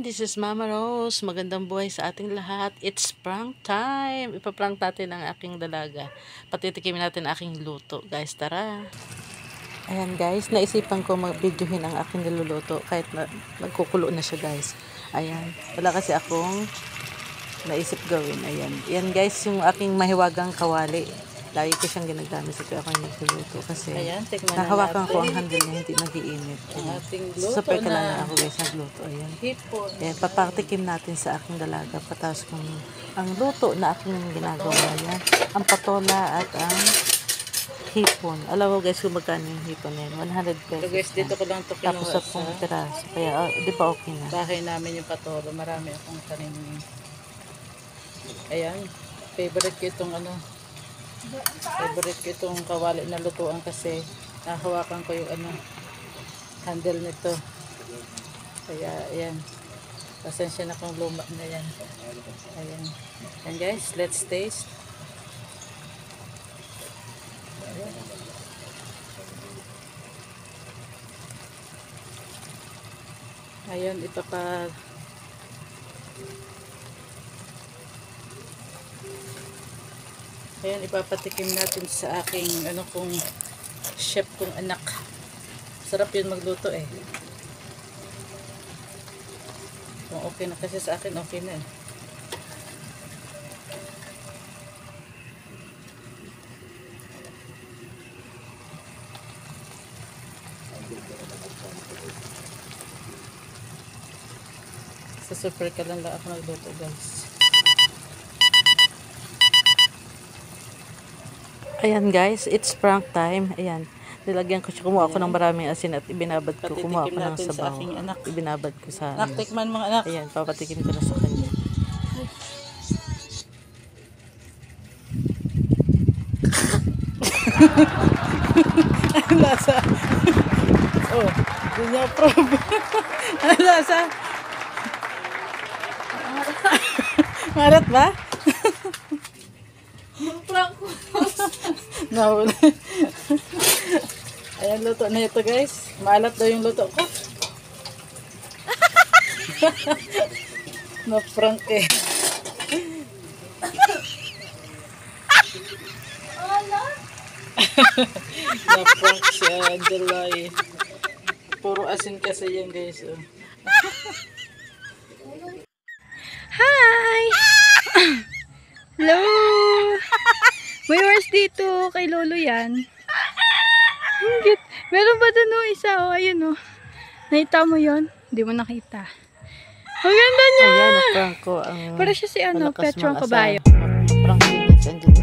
This is Mama Rose. Magandang buhay sa ating lahat. It's prank time. Ipaprank natin ang aking dalaga. Patitikimin natin ang aking luto. Guys, tara. Ayan guys, naisipan ko mag-videohin ang aking niluluto kahit nagkukulo na siya guys. Ayan, wala kasi akong naisip gawin. Ayan, yan guys yung aking mahiwagang kawali. Lagi ko siyang ginagamit sa ako nagluluto kasi ayan, nahawakan ko ang handle niya, hindi nag-iinit. Super ka lang ako guys nagluto. Ayan. Ayan, papatikim natin sa aking dalaga patas kung ang luto na aking ginagawa yan. Ang patola at ang hipon. Alam mo guys kung magkano yung hipon na yun? 100 pesos. So guys, dito ko lang ito kinuha tapos sa piraso. Kaya di ba okay na? Bahay namin yung patola. Marami akong tanim. Ayan. Favorite ko itong favorite ko itong kawali na lutuan kasi nahawakan ko yung handle nito. Kaya ayan. Pasensya na kung luma na yan. Ayan. And guys, let's taste. Ayan, ipapatikim natin sa aking kong chef kong anak. Sarap yun magluto eh. Kung okay na kasi sa akin, okay na eh. Sa super ka lang ako nagluto guys. Ayan guys, it's prank time. Ayan, nilagyan ko siya, kumuha ko ng maraming asin at ibinabad ko. Kumuha ko ng sabaw. Ibinabad ko sa Tikman mga anak. Ayan, papatikim ko na sa kanya. Ang lasa. Oh, hindi niya probe. Ang lasa. Marat ba? Nahuli. Ayan, luto na ito guys. Maalat daw yung luto ko. Na-prank eh. Na-prank si Angela eh. Puro asin kasi yan guys. Oh. Hi! Hello! May horse dito kay Lolo yan. Meron ba doon isa? O, ayun o. Nakita mo yon? Hindi mo nakita. Ang ganda niya! Ayan, prank ko ang para siya si Petrong Kabayo. Prank din yan sa Angela.